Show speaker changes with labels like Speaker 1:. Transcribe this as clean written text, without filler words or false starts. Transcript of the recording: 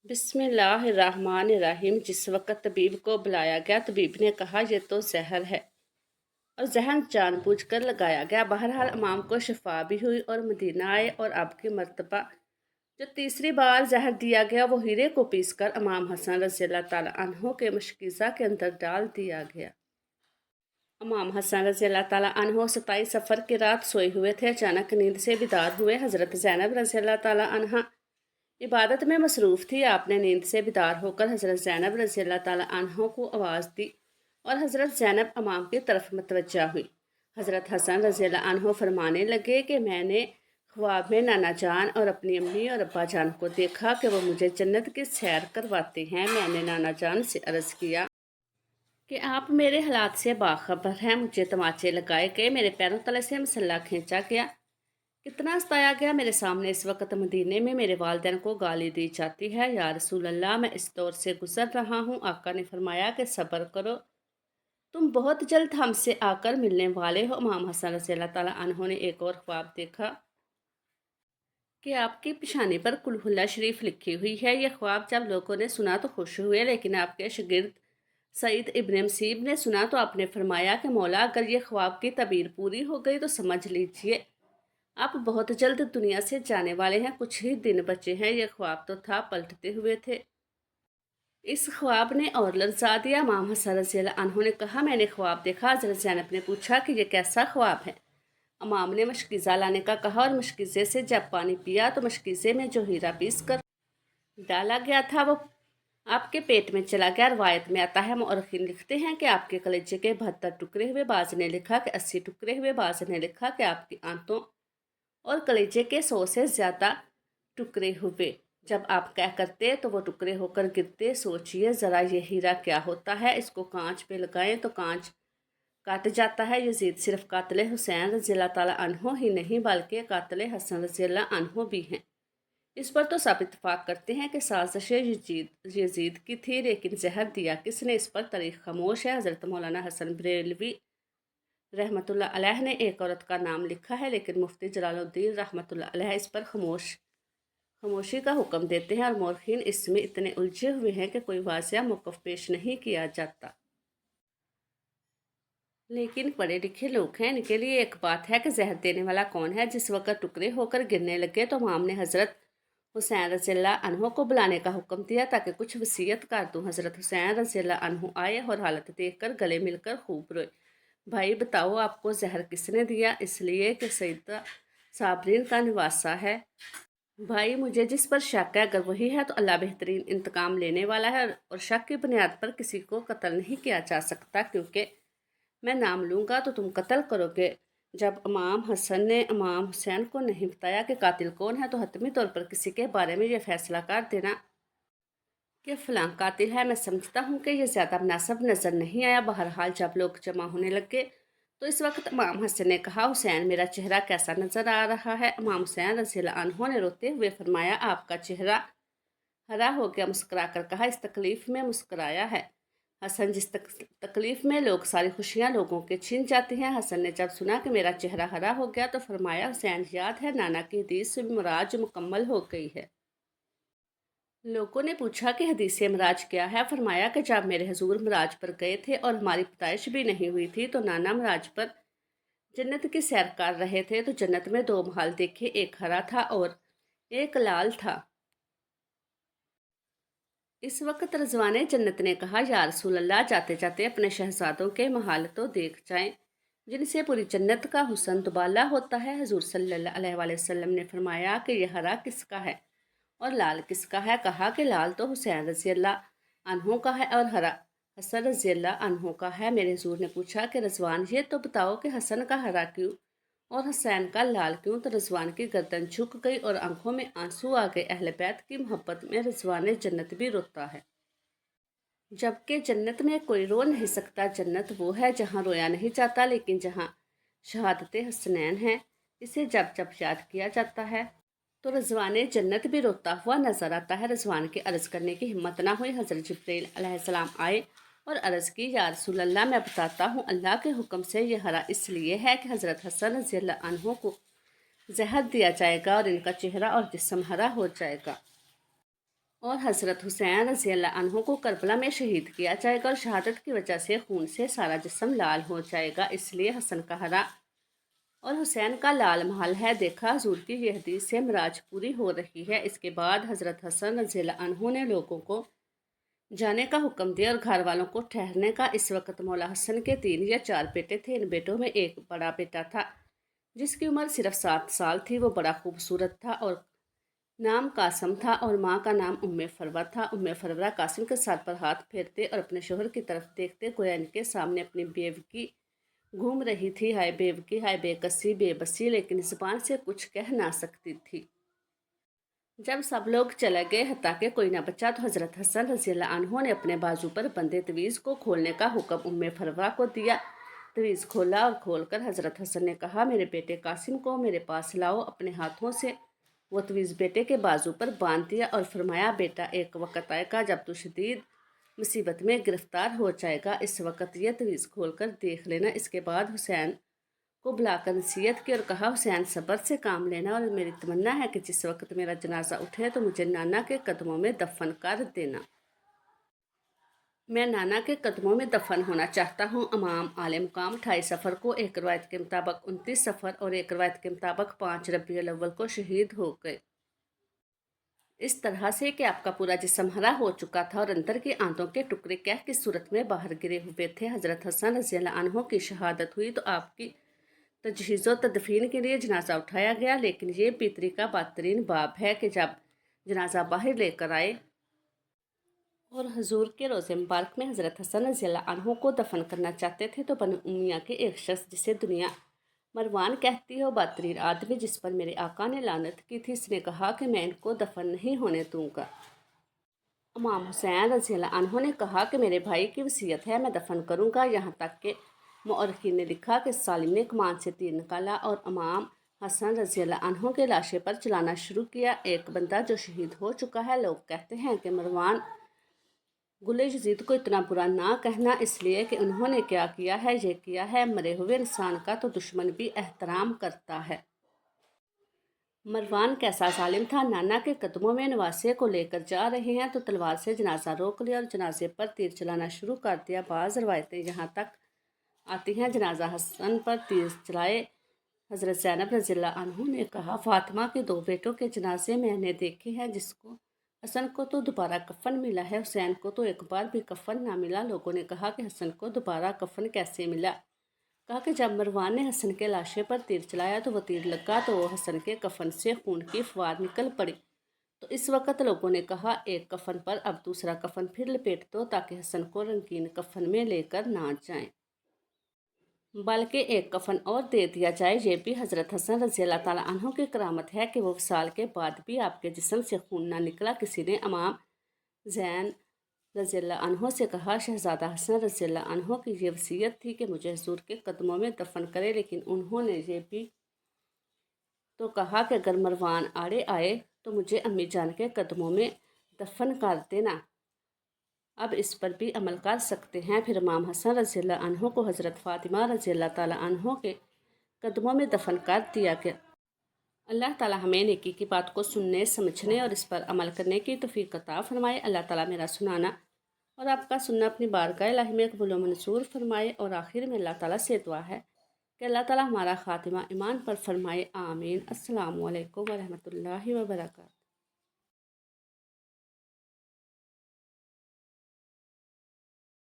Speaker 1: बिस्म बिस्मिल्लाहिर्रहमानिर्रहीम। जिस वक़्त तबीब को बुलाया गया, तबीब ने कहा यह तो जहर है और जहर जानबूझकर लगाया गया। बहरहाल इमाम को शिफा भी हुई और मदीना आए और अब की मर्तबा जो तीसरी बार जहर दिया गया वो हीरे को पीसकर इमाम हसन रज़ियल्लाहु ताला अन्हो के मशकीज़ा के अंदर डाल दिया गया। इमाम हसन रज़ियल्लाहु ताला अन्हो 27 सफ़र की रात सोए हुए थे। अचानक नींद से बेदार हुए। हज़रत ज़ैनब रज़ियल्लाहु ताला अन्हा इबादत में मसरूफ़ थी। आपने नींद से बेदार होकर हज़रत ज़ैनब रज़ियल्लाहु ताला अन्हा को आवाज़ दी और हज़रत ज़ैनब इमाम की तरफ मतवज्जा हुई। हज़रत हसन रज़ियल्लाहु अन्हु फरमाने लगे कि मैंने ख्वाब में नाना जान और अपनी अम्मी और अब्बा जान को देखा कि वो मुझे जन्नत की सैर करवाते हैं। मैंने नाना जान से अर्ज़ किया कि आप मेरे हालात से बाखबर हैं। मुझे तमाचे लगाए गए, मेरे पैरों तले से मसल्ला खींचा गया, कितना सताया गया। मेरे सामने इस वक्त मदीने में मेरे वालिदैन को गाली दी जाती है। या रसूल अल्लाह, मैं इस दौर से गुजर रहा हूँ। आका ने फरमाया कि सब्र करो, तुम बहुत जल्द हमसे आकर मिलने वाले हो। इमाम हसन रज़ियल्लाहु ताला अन्हु ने एक और ख्वाब देखा कि आपकी पेशानी पर कुल हुल्ला शरीफ लिखी हुई है। यह ख्वाब जब लोगों ने सुना तो खुश हुए, लेकिन आपके शागिर्द सईद इब्न मसीब ने सुना तो आपने फरमाया कि मौला, अगर ये ख्वाब की तबीर पूरी हो गई तो समझ लीजिए आप बहुत जल्द दुनिया से जाने वाले हैं। कुछ ही दिन बचे हैं। यह ख्वाब तो था, पलटते हुए थे। इस ख्वाब ने और लर्जा दिया। इमाम हसन रज़ियल्लाहु अन्हु ने कहा, मैंने ख्वाब देखा। हज़रत ज़ैनब ने पूछा कि यह कैसा ख्वाब है। इमाम ने मशकीज़ा लाने का कहा और मशकीज़े से जब पानी पिया तो मशकीज़े में जो हीरा पीस कर डाला गया था वो आपके पेट में चला गया। रवायत में आता है, मौरखीन लिखते हैं कि आपके कलेजे के 72 टुकड़े हुए। बाज ने लिखा कि 80 टुकड़े हुए। बाज ने लिखा कि आपकी आंतों और कलेजे के 100 से ज़्यादा टुकड़े हुए। जब आप क्या करते तो वो टुकड़े होकर गिरते। सोचिए ज़रा, ये हीरा क्या होता है। इसको कांच पे लगाएं तो कांच काट जाता है। यजीद सिर्फ कातिल हुसैन रज़ियल्लाहु ताला अन्हो ही नहीं बल्कि कातिल हसन रज़ियल्लाहु अन्हो भी हैं। इस पर तो सब इत्तेफाक करते हैं कि साजिश यजीद की थी, लेकिन जहर दिया किसने, इस पर तारीख खामोश है। हज़रत मौलाना हसन बरेलवी रहमतुल्लाह अलैह ने एक औरत का नाम लिखा है, लेकिन मुफ्ती जलालुद्दीन रहमतुल्लाह अलैह इस पर खामोशी का हुक्म देते हैं और मौरखीन इसमें इतने उलझे हुए हैं कि कोई वाज़िया मौक़िफ़ पेश नहीं किया जाता। लेकिन पढ़े लिखे लोग हैं, इनके लिए एक बात है कि जहर देने वाला कौन है। जिस वक़्त टुकड़े होकर गिरने लगे तो इमाम ने हज़रत हुसैन रज़ियल्लाहु अन्हु को बुलाने का हुक्म दिया ताकि कुछ वसीयत कर दूँ। हज़रत हुसैन रज़ियल्लाहु अन्हु आए और हालत देखकर गले मिलकर खूब रोए। भाई बताओ, आपको जहर किसने दिया? इसलिए कि सैयदा साबरीन का निवासा है। भाई, मुझे जिस पर शक है, अगर वही है तो अल्लाह बेहतरीन इंतकाम लेने वाला है और शक की बुनियाद पर किसी को कत्ल नहीं किया जा सकता, क्योंकि मैं नाम लूँगा तो तुम कत्ल करोगे। जब इमाम हसन ने इमाम हुसैन को नहीं बताया कि कातिल कौन है तो हतमी तौर पर किसी के बारे में यह फैसला कर देना कि फ़लाँ कातिल है, मैं समझता हूँ कि यह ज़्यादा मुनासिब नज़र नहीं आया। बहरहाल जब लोग जमा होने लगे तो इस वक्त इमाम हसन ने कहा, हुसैन, मेरा चेहरा कैसा नज़र आ रहा है? इमाम हुसैन रज़ियल्लाहु अन्हु ने रोते हुए फरमाया, आपका चेहरा हरा हो गया। मुस्कुरा कर कहा, इस तकलीफ़ में मुस्कुराया है। हसन, जिस तकलीफ़ में लोग सारी खुशियाँ लोगों के छीन जाती हैं। हसन ने जब सुना कि मेरा चेहरा हरा हो गया तो फरमाया, हुसैन, याद है नाना की हदीस मुराद जो मुकम्मल हो गई है। लोगों ने पूछा कि हदीस मराज क्या है। फरमाया कि जब मेरे हजूर मराज पर गए थे और हमारी पैदाइश भी नहीं हुई थी तो नाना मराज पर जन्नत की सैर कर रहे थे तो जन्नत में दो महल देखे, एक हरा था और एक लाल था। इस वक्त रज़वाने जन्नत ने कहा, या रसूल अल्लाह, जाते जाते अपने शहजादों के महल तो देख जाएं जिनसे पूरी जन्नत का हुस्न दुबाला होता है। हजूर सल्लल्लाहु अलैहि वसल्लम ने फरमाया कि यह हरा किसका है और लाल किसका है? कहा कि लाल तो हुसैन रज़ियल्लाहु अन्हु का है और हरा हसन रज़ियल्लाहु अन्हु का है। मेरे हुजूर ने पूछा कि रज़वान, ये तो बताओ कि हसन का हरा क्यों और हुसैन का लाल क्यों? तो रज़वान की गर्दन झुक गई और आंखों में आंसू आ गए। अहले बैत की मोहब्बत में रज़वान जन्नत भी रोता है, जबकि जन्नत में कोई रो नहीं सकता। जन्नत वो है जहाँ रोया नहीं जाता, लेकिन जहाँ शहादत हसनैन है, इसे जब जब याद किया जाता है तो रज़वान जन्नत भी रोता हुआ नजर आता है। रज़वान के अर्ज़ करने की हिम्मत ना हुई। हज़रत जिब्रील अलैहिस्सलाम आए और अर्ज़ की, या रसूल अल्लाह, मैं बताता हूँ, अल्लाह के हुक्म से यह हरा इसलिए है कि हज़रत हसन रज़ियल्लाहु अन्हु को जहर दिया जाएगा और इनका चेहरा और जिस्म हरा हो जाएगा। اور حضرت حسین رضی اللہ عنہ کو کربلا میں شہید کیا جائے گا اور شہادت کی وجہ سے خون سے سارا جسم لال ہو جائے گا، اس لیے حسن کا ہرا اور حسین کا لال محل ہے۔ دیکھا حضور کی یہ حدیث سے معراج پوری ہو رہی ہے۔ اس کے بعد حضرت حسن رضی اللہ عنہ نے لوگوں کو جانے کا حکم دیا اور گھر والوں کو ٹھہرنے کا۔ اس وقت مولا حسن کے 3 یا 4 بیٹے تھے۔ ان بیٹوں میں ایک بڑا بیٹا تھا جس کی عمر صرف 7 سال تھی۔ وہ بڑا خوبصورت تھا اور نام قاسم تھا اور ماں کا نام فرور تھا۔ فرورہ قاسم کے سر پر ہاتھ پھیرتے اور اپنے شوہر کی طرف دیکھتے گویا ان کے سامنے اپنی بیوی گھوم رہی تھی۔ ہائے بیوی، ہائے بے کسی بے بسی، لیکن زبان سے کچھ کہہ نہ سکتی تھی۔ جب سب لوگ چلے گئے حتیٰ کہ کوئی نہ بچا تو حضرت حسن رضی اللہ عنہ نے اپنے بازو پر بندھے تعویذ کو کھولنے کا حکم فرورہ کو دیا۔ تعویذ کھولا اور کھول کر حضرت حسن نے کہا، میرے بیٹے قاسم کو میرے پاس لاؤ۔ اپنے ہاتھوں سے وہ تعویذ بیٹے کے بازو پر باندھ دیا اور فرمایا، بیٹا ایک وقت آئے گا جب تو شدید مصیبت میں گرفتار ہو جائے گا، اس وقت یہ تعویذ کھول کر دیکھ لینا۔ اس کے بعد حسین کو بلا کر نصیحت کی اور کہا، حسین صبر سے کام لینا اور میری تمنا ہے کہ جس وقت میرا جنازہ اٹھے تو مجھے نانا کے قدموں میں دفن کر دینا۔ میں نانا کے قدموں میں دفن ہونا چاہتا ہوں۔ امام اعلی مقام 28 سفر کو، ایک روایت کے مطابق 29 سفر اور ایک روایت کے مطابق 5 ربیع الاول کو شہید ہو گئے۔ اس طرح سے کہ آپ کا پورا جسم ہرا ہو چکا تھا اور اندر کی آنتوں کے ٹکڑے کیح کی صورت میں باہر گرے ہوئے تھے۔ حضرت حسن رضی اللہ عنہ کی شہادت ہوئی تو آپ کی تجہیز و تدفین کے لیے جنازہ اٹھایا گیا، لیکن یہ پیتری کا بدترین باب ہے کہ جب جنازہ باہر لے کر آئے اور حضور کے روضے مبارک میں حضرت حسن رضی اللہ عنہ کو دفن کرنا چاہتے تھے تو بنو امیہ کے ایک شخص جسے دنیا مروان کہتی ہے، وہ بدترین آدمی جس پر میرے آقا نے لعنت کی تھی، اس نے کہا کہ میں ان کو دفن نہیں ہونے دوں گا۔ امام حسین رضی اللہ عنہ نے کہا کہ میرے بھائی کی وصیت ہے، میں دفن کروں گا، یہاں تک کہ مورخین نے لکھا کہ سالم نے کمان سے تیر نکالا اور امام حسن رضی اللہ عنہ کے لاشے پر چلانا شروع کیا۔ ایک بندہ جو شہید ہو چکا ہے، لوگ کہتے ہیں کہ مروان گل یزید کو اتنا برا نہ کہنا، اس لیے کہ انہوں نے کیا کیا ہے، یہ کیا ہے۔ مرے ہوئے انسان کا تو دشمن بھی احترام کرتا ہے۔ مروان کیسا ظالم تھا، نانا کے قدموں میں نواسے کو لے کر جا رہے ہیں تو تلوار سے جنازہ روک لیا اور جنازے پر تیر چلانا شروع کر دیا۔ بعض روایتیں یہاں تک آتی ہیں، جنازہ حسن پر تیر چلائے۔ حضرت زینب رضی اللہ عنہ نے کہا، فاطمہ کے 2 بیٹوں کے جنازے میں نے دیکھے ہیں، جس کو حسن کو تو دوبارہ کفن ملا ہے، حسین کو تو ایک بار بھی کفن نہ ملا۔ لوگوں نے کہا کہ حسن کو دوبارہ کفن کیسے ملا؟ کہا کہ جب مروان نے حسن کے لاشے پر تیر چلایا تو وہ تیر لگا تو وہ حسن کے کفن سے خون کی فوار نکل پڑی۔ تو اس وقت لوگوں نے کہا، ایک کفن پر اب دوسرا کفن پھر لپیٹ دو تاکہ حسن کو رنگین کفن میں لے کر نہ جائیں، بلکہ ایک کفن اور دے دیا جائے۔ یہ بھی حضرت حسن رضی اللہ تعالیٰ عنہ کی کرامت ہے کہ وہ وصال کے بعد بھی آپ کے جسم سے خون نہ نکلا۔ کسی نے امام زین رضی اللہ عنہ سے کہا، شہزادہ حسن رضی اللہ عنہ کی یہ وصیت تھی کہ مجھے حضور کے قدموں میں دفن کرے، لیکن انہوں نے یہ بھی تو کہا کہ اگر مروان آڑے آئے تو مجھے امی جان کے قدموں میں دفن کر دینا۔ اب اس پر بھی عمل کر سکتے ہیں۔ پھر امام حسن رضی اللہ عنہ کو حضرت فاطمہ رضی اللہ تعالیٰ عنہ کے قدموں میں دفن کر دیا گیا۔ اللہ تعالیٰ ہمیں نیکی کی بات کو سننے، سمجھنے اور اس پر عمل کرنے کی توفیق عطا فرمائے۔ اللہ تعالیٰ میرا سنانا اور آپ کا سننا اپنی بارگاہ الہی میں قبول و منظور فرمائے۔ اور آخر میں اللہ تعالیٰ سے دعا ہے کہ اللہ تعالیٰ ہمارا خاتمہ ایمان پر فرمائے، آمین۔ السلام علیکم ورحمۃ اللہ وبرکاتہ۔